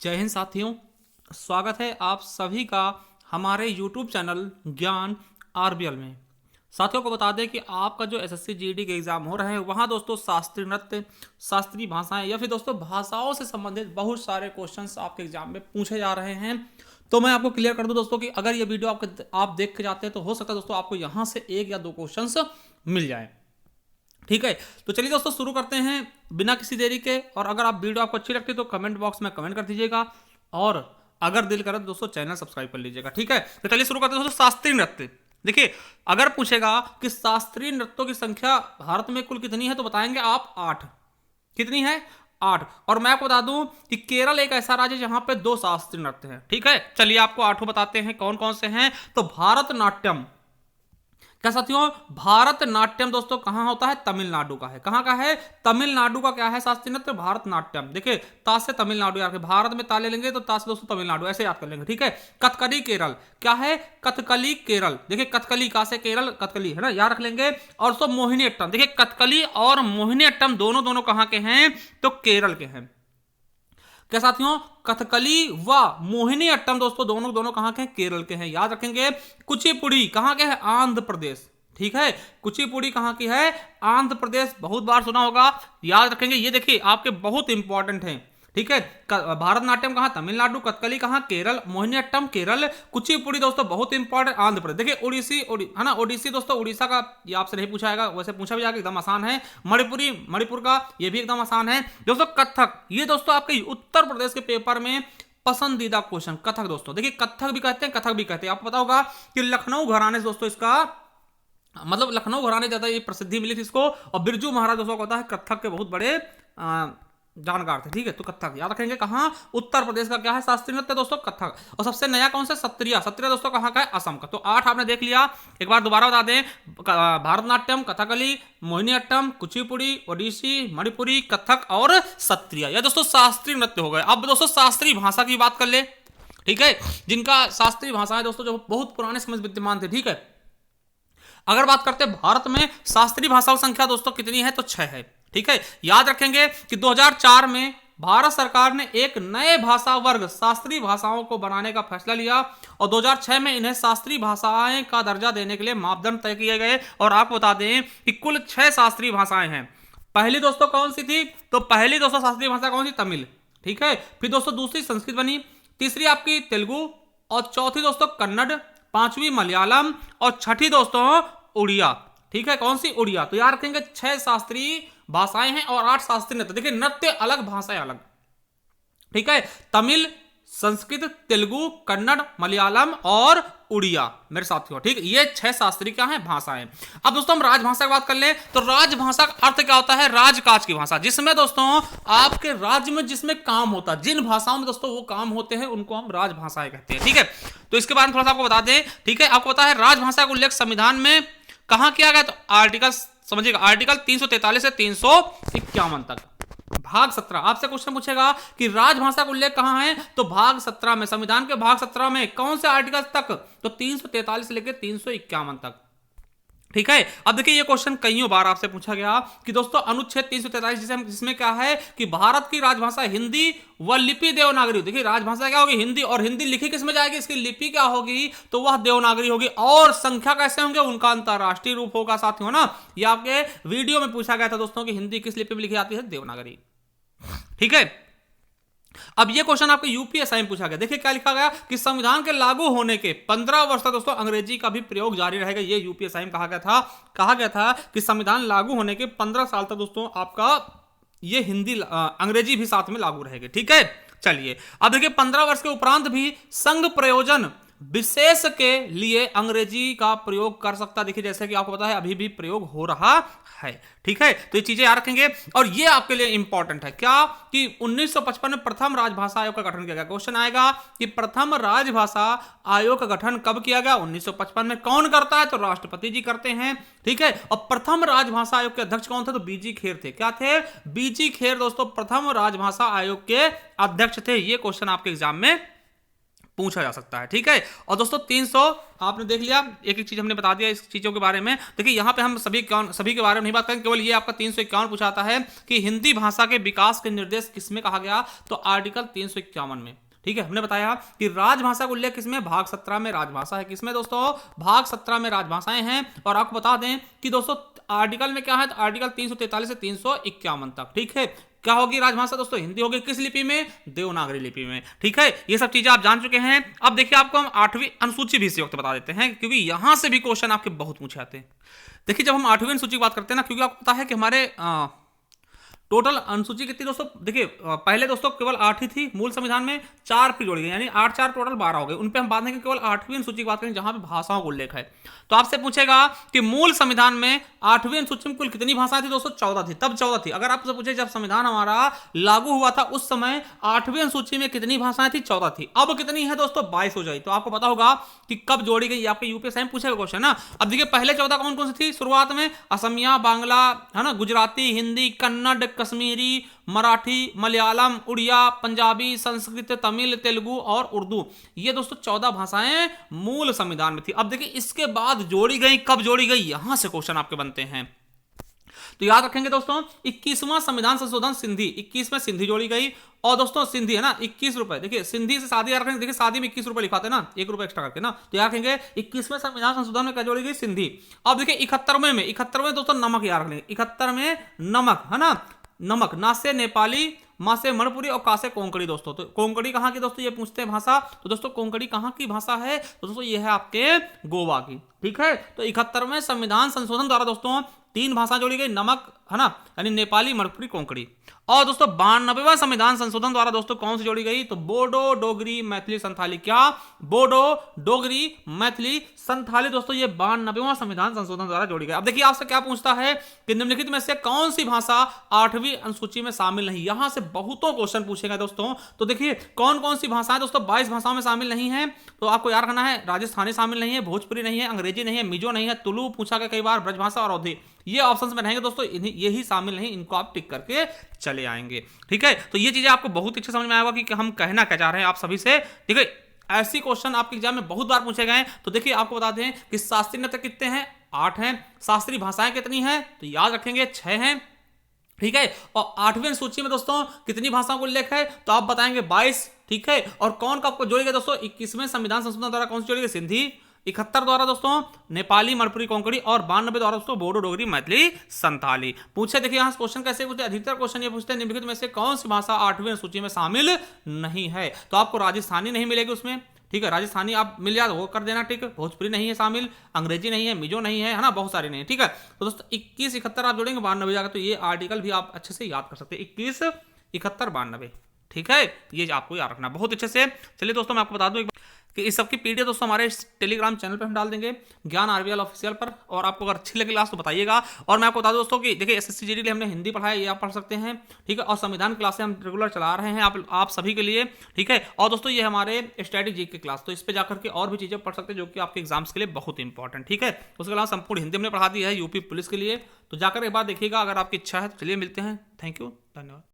जय हिंद साथियों, स्वागत है आप सभी का हमारे YouTube चैनल ज्ञान आरबीएल में। साथियों को बता दें कि आपका जो एसएससी जीडी के एग्जाम हो रहे हैं वहाँ दोस्तों शास्त्रीय नृत्य, शास्त्रीय भाषाएं या फिर दोस्तों भाषाओं से संबंधित बहुत सारे क्वेश्चंस आपके एग्जाम में पूछे जा रहे हैं। तो मैं आपको क्लियर कर दूं दोस्तों कि अगर ये वीडियो आप देख के जाते हैं तो हो सकता है दोस्तों आपको यहाँ से एक या दो क्वेश्चंस मिल जाए। ठीक है, तो चलिए दोस्तों शुरू करते हैं बिना किसी देरी के। और अगर आप वीडियो आपको अच्छी लगती है तो कमेंट बॉक्स में कमेंट कर दीजिएगा और अगर दिल करे तो दोस्तों चैनल सब्सक्राइब कर लीजिएगा। ठीक है, तो चलिए शुरू करते हैं दोस्तों। शास्त्रीय नृत्य, देखिए अगर पूछेगा कि शास्त्रीय नृत्यों की संख्या भारत में कुल कितनी है तो बताएंगे आप 8। कितनी है? 8। और मैं आपको बता दूं कि केरल एक ऐसा राज्य है जहां पे 2 शास्त्रीय नृत्य हैं। ठीक है, चलिए आपको 8 बताते हैं कौन कौन से हैं। तो भारतनाट्यम, क्या साथियों, भारतनाट्यम दोस्तों कहां होता है? तमिलनाडु का है। कहां का है? तमिलनाडु का क्या है शास्त्रीय नृत्य? भारतनाट्यम। देखिए ता से तमिलनाडु, यार भारत में ताले लेंगे तो ता से दोस्तों तमिलनाडु, ऐसे याद कर लेंगे। ठीक है, कथकली केरल, क्या है? कथकली केरल। देखिए कथकली का से केरल, कथकली है ना, याद रख लेंगे। और सो मोहिनीअट्टम, देखिए कथकली और मोहिनीअट्टम दोनों कहां के हैं? तो केरल के हैं। क्या साथियों, कथकली व मोहिनीअट्टम दोस्तों दोनों कहां के हैं? केरल के हैं, याद रखेंगे। कुचिपुड़ी कहां के है? आंध्र प्रदेश। ठीक है, कुचिपुड़ी कहां की है? आंध्र प्रदेश, बहुत बार सुना होगा, याद रखेंगे। ये देखिए आपके बहुत इंपॉर्टेंट हैं। ठीक है, भारतनाट्यम कहां? तमिलनाडु। कथकली कहां? केरल। मोहिनीअट्टम केरल। कुचिपुड़ी दोस्तों बहुत इंपॉर्टेंट, आंध्र प्रदेश। देखिए ओडिसी है ना, ओडिसी दोस्तों उड़ीसा का, ये आपसे नहीं पूछा जाएगा, वैसे पूछा भी जाएगा, एकदम आसान है। मणिपुरी, मणिपुर का, ये भी एकदम आसान है दोस्तों। कथक, ये दोस्तों आपके उत्तर प्रदेश के पेपर में पसंदीदा क्वेश्चन। कथक दोस्तों, देखिए कथक भी कहते हैं, कथक भी कहते हैं। आपको पता होगा कि लखनऊ घराने से दोस्तों इसका मतलब लखनऊ घराने ज्यादा ये प्रसिद्धि मिली थी इसको। और बिरजू महाराज दोस्तों को होता है कथक के बहुत बड़े जानकार थे। ठीक है, तो कथक याद रखेंगे। कहां? उत्तर प्रदेश का क्या है शास्त्रीय नृत्य दोस्तों? कथक। और सबसे नया कौन सा? सत्रिया। सत्रिया दोस्तों कहां का है? असम का। तो 8 आपने देख लिया, एक बार दोबारा बता दें। भारतनाट्यम, कथकली, मोहिनीअट्टम, कुचिपुड़ी, ओडिसी, मणिपुरी, कथक और सत्रिया, यह दोस्तों शास्त्रीय नृत्य हो गए। अब दोस्तों शास्त्रीय भाषा की बात कर ले। ठीक है, जिनका शास्त्रीय भाषा है दोस्तों जो बहुत पुराने समय विद्यमान थे। ठीक है, अगर बात करते हैं भारत में शास्त्रीय भाषाओं की संख्या दोस्तों कितनी है तो 6 है। ठीक है, याद रखेंगे कि 2004 में भारत सरकार ने एक नए भाषा वर्ग शास्त्रीय भाषाओं को बनाने का फैसला लिया और 2006 में इन्हें शास्त्रीय भाषाएं का दर्जा देने के लिए मापदंड तय किए गए। और आपको बता दें कि कुल 6 शास्त्रीय भाषाएं हैं। पहली दोस्तों कौन सी थी? तो पहली दोस्तों शास्त्रीय भाषा कौन सी? तमिल। ठीक है, फिर दोस्तों दूसरी संस्कृत बनी, तीसरी आपकी तेलुगु, और चौथी दोस्तों कन्नड़, पांचवी मलयालम और छठी दोस्तों उड़िया। ठीक है, कौन सी? उड़िया। तो याद रखेंगे 6 शास्त्रीय भाषाएं हैं और 8 शास्त्रीय नृत्य। देखिए नृत्य अलग, भाषाएं अलग। ठीक है, तमिल, संस्कृत, तेलुगु, कन्नड़, मलयालम और उड़िया मेरे साथियों। ठीक, ये 6 शास्त्रीय क्या है? भाषाएं। अब दोस्तों हम राजभाषा की बात कर ले तो राजभाषा का अर्थ क्या होता है? राजकाज की भाषा, जिसमें दोस्तों आपके राज्य में जिसमें काम होता है, जिन भाषाओं में दोस्तों वो काम होते हैं उनको हम राजभाषाएं कहते हैं। ठीक है, तो इसके बारे में थोड़ा सा आपको बता दें। ठीक है, आपको पता है राजभाषा का उल्लेख संविधान में कहां किया गया? तो आर्टिकल समझिएगा, आर्टिकल 343 से 351 तक। भाग 17 आपसे क्वेश्चन पूछेगा कि राजभाषा का उल्लेख कहां है? तो भाग 17 में, संविधान के भाग 17 में कौन से आर्टिकल तक? तो 343 से लेकर 351 तक। ठीक है, अब देखिए ये क्वेश्चन कईयों बार आपसे पूछा गया कि दोस्तों अनुच्छेद 343 जिसमें क्या है कि भारत की राजभाषा हिंदी व लिपि देवनागरी। देखिए राजभाषा क्या होगी? हिंदी, और हिंदी लिखी किस में जाएगी? इसकी लिपि क्या होगी? तो वह देवनागरी होगी। और संख्या कैसे होंगे? उनका अंतरराष्ट्रीय रूप होगा साथियों ना। ये आपके वीडियो में पूछा गया था दोस्तों कि हिंदी किस लिपि में लिखी जाती है? देवनागरी। ठीक है, अब ये क्वेश्चन आपके यूपीएसआई में पूछा गया। देखिए क्या लिखा गया कि संविधान के लागू होने के 15 वर्ष तक दोस्तों अंग्रेजी का भी प्रयोग जारी रहेगा। ये यूपीएसआई में कहा गया था कि संविधान लागू होने के 15 साल तक दोस्तों आपका ये हिंदी अंग्रेजी भी साथ में लागू रहेगी। ठीक है, चलिए अब देखिए 15 वर्ष के उपरांत भी संघ प्रयोजन विशेष के लिए अंग्रेजी का प्रयोग कर सकता। देखिए जैसे कि आपको पता है अभी भी प्रयोग हो रहा है। ठीक है, तो ये चीजें याद रखेंगे। और ये आपके लिए इंपॉर्टेंट है क्या कि 1955 में प्रथम राजभाषा आयोग का गठन किया गया। क्वेश्चन आएगा कि प्रथम राजभाषा आयोग का गठन कब किया गया? 1955 में। कौन करता है? तो राष्ट्रपति जी करते हैं। ठीक है, और प्रथम राजभाषा आयोग के अध्यक्ष कौन थे? तो बीजी खेर थे। क्या थे? बीजी खेर दोस्तों प्रथम राजभाषा आयोग के अध्यक्ष थे। ये क्वेश्चन आपके एग्जाम में पूछा जा सकता है। ठीक है, और दोस्तों 300 आपने देख लिया, एक एक चीज हमने बता दिया इस चीजों के बारे में। देखिए यहाँ पे हम सभी के बारे में नहीं बात करेंगे, केवल ये आपका 351 पूछा आता है कि हिंदी भाषा के विकास के निर्देश किसमें कहा गया, तो आर्टिकल 351 में। ठीक है, हमने बताया कि राजभाषा का उल्लेख किसमें, भाग 17 में राजभाषा है। किसमें दोस्तों, भाग 17 में राजभाषाएं हैं। और आपको बता दें कि दोस्तों आर्टिकल में क्या है, तो आर्टिकल 343 से 351 तक। ठीक है, क्या होगी राजभाषा दोस्तों, हिंदी होगी। किस लिपि में, देवनागरी लिपि में। ठीक है, ये सब चीजें आप जान चुके हैं। अब देखिए आपको हम 8वीं अनुसूची भी इसी वक्त बता देते हैं, क्योंकि यहां से भी क्वेश्चन आपके बहुत पूछे आते हैं। देखिए जब हम 8वीं अनुसूची की बात करते हैं ना, क्योंकि आपको पता है कि हमारे टोटल अनुसूची कितनी दोस्तों, देखिए पहले दोस्तों केवल 8 ही थी, मूल संविधान में 4 फिर जोड़ी गई, यानी 8 4 टोटल 12 हो गए। उन पे हम बात नहीं, केवल 8वीं अनुसूची की बात करें जहां पे भाषाओं का उल्लेख है। तो आपसे पूछेगा कि मूल संविधान में 8वीं अनुसूची में कुल कितनी भाषाएं थी दोस्तों, 14 थी, तब 14 थी। अगर आपसे पूछे जब संविधान हमारा लागू हुआ था उस समय 8वीं अनुसूची में कितनी भाषाएं थी, 14 थी। अब कितनी है दोस्तों, 22 हो जाए। तो आपको पता होगा कि कब जोड़ी गई, आपके यूपीएससी में पूछेगा क्वेश्चन ना। अब देखिए पहले 14 कौन कौन सी थी शुरुआत में, असमिया, बांग्ला है ना, गुजराती, हिंदी, कन्नड़, कश्मीरी, मराठी, मलयालम, उड़िया, पंजाबी, संस्कृत, तमिल, तेलुगु और उर्दू। ये दोस्तों 14 भाषाएं मूल संविधान में थी। अब देखिए इसके बाद जोड़ी गई, कब जोड़ी गई, यहां से क्वेश्चन आपके बनते हैं। तो याद रखेंगे दोस्तों 21वां संविधान संशोधन सिंधी, 21 में सिंधी जोड़ी गई। और दोस्तों सिंधी है ना 21 रुपए, देखिए सिंधी से शादी याद रखेंगे, देखिए शादी में 21 रुपए लिखाते ना, 1 रुपए एक्स्ट्रा करके ना। तो याद रखेंगे 21वें संविधान संशोधन में क्या जोड़ी गई, सिंधी। अब देखिए 71वें दोस्तों नमक याद रखेंगे, 71 में नमक है ना, नमक, ना से नेपाली, माँ से मणिपुरी और का से कोंकणी दोस्तों। तो कोंकणी कहाँ की दोस्तों, ये पूछते हैं भाषा। तो दोस्तों कोंकणी कहाँ की भाषा है, तो दोस्तों ये है आपके गोवा की। ठीक है, तो 71वें संविधान संशोधन द्वारा दोस्तों 3 भाषा जोड़ी गई, नमक है ना, यानी नेपाली, मणिपुरी, कोंकणी। और दोस्तों 92वां संविधान संशोधन द्वारा दोस्तों कौन सी जोड़ी गई, तो बोडो, डोगरी, मैथिली, संथाली। क्या, बोडो, डोगरी, मैथिली, संथाली दोस्तों ये 92वां संविधान संशोधन द्वारा जोड़ी गई। अब देखिए आपसे क्या पूछता है कि निम्नलिखित में से कौन सी भाषा 8वीं अनुसूची में शामिल नहीं। यहां से बहुतों क्वेश्चन पूछेगा दोस्तों। तो देखिए कौन कौन सी भाषाएं दोस्तों 22 भाषाओं में शामिल नहीं है। तो आपको याद रखना है, राजस्थानी शामिल नहीं है, भोजपुरी नहीं है, अंग्रेजी नहीं है, मिजो नहीं है, तुलु पूछा गया कई बार, ब्रजभाषा और अवधी। ये ऑप्शंस में रहेंगे दोस्तों, यही शामिल नहीं, इनको आप टिक करके चले आएंगे। ठीक है, तो ये चीजें आपको बहुत अच्छे समझ में आएगा कि हम कहना क्या चाह रहे हैं आप सभी से। ठीक है, ऐसी क्वेश्चन आपके एग्जाम में बहुत बार पूछे गए। तो देखिए आपको बता दें कि शास्त्रीय नृत्य कितने हैं, 8 हैं। शास्त्रीय भाषाएं कितनी हैं, तो याद रखेंगे 6 हैं। ठीक है, और 8वीं सूची में दोस्तों कितनी भाषाओं का उल्लेख है, तो आप बताएंगे 22। ठीक है, और कौन कब जोड़ी गए दोस्तों, 21वें संविधान संशोधन द्वारा कौन सी जोड़ी गई, सिंधी। 71 द्वारा दोस्तों नेपाली, मणिपुरी, कोंकणी। और 92 द्वारा दोस्तों बोडो, डोगरी, मैथिली, संथाली। पूछे देखिए यहाँ क्वेश्चन कैसे पूछते हैं, अधिकतर क्वेश्चन ये पूछते हैं निम्नलिखित में से कौन सी भाषा 8वीं सूची में शामिल नहीं है। तो आपको राजस्थानी नहीं मिलेगी उसमें। ठीक है, राजस्थानी आप मिल जाए वो कर देना टिक। भोजपुरी नहीं है शामिल, अंग्रेजी नहीं है, मिजो नहीं है ना, बहुत सारी नहीं है। ठीक है, तो दोस्तों 21 71 आप जोड़ेंगे 92 जाकर, तो ये आर्टिकल भी आप अच्छे से याद कर सकते हैं, 21 71 92। ठीक है, ये आपको याद रखना बहुत अच्छे से। चलिए दोस्तों मैं आपको बता दूं कि इस सब की पीडीएफ दोस्तों हमारे टेलीग्राम चैनल पर हम डाल देंगे, ज्ञान आरबीएल ऑफिशियल पर। और आपको अगर अच्छी लगी क्लास तो बताइएगा। और मैं आपको बता दूं दोस्तों कि देखिए एसएससी जीडी के लिए हमने हिंदी पढ़ाया, ये आप पढ़ सकते हैं। ठीक है, और संविधान क्लासें हम रेगुलर चला रहे हैं आप सभी के लिए। ठीक है, और दोस्तों ये हमारे स्ट्रेटेजी की क्लास, तो इस पर जाकर के और भी चीजें पढ़ सकते हैं जो कि आपके एग्जाम्स के लिए बहुत इंपॉर्टेंट। ठीक है, उसके अलावा संपूर्ण हिंदी हमने पढ़ा दी है यूपी पुलिस के लिए, तो जाकर एक बार देखिएगा अगर आपकी इच्छा है। तो चलिए मिलते हैं, थैंक यू, धन्यवाद।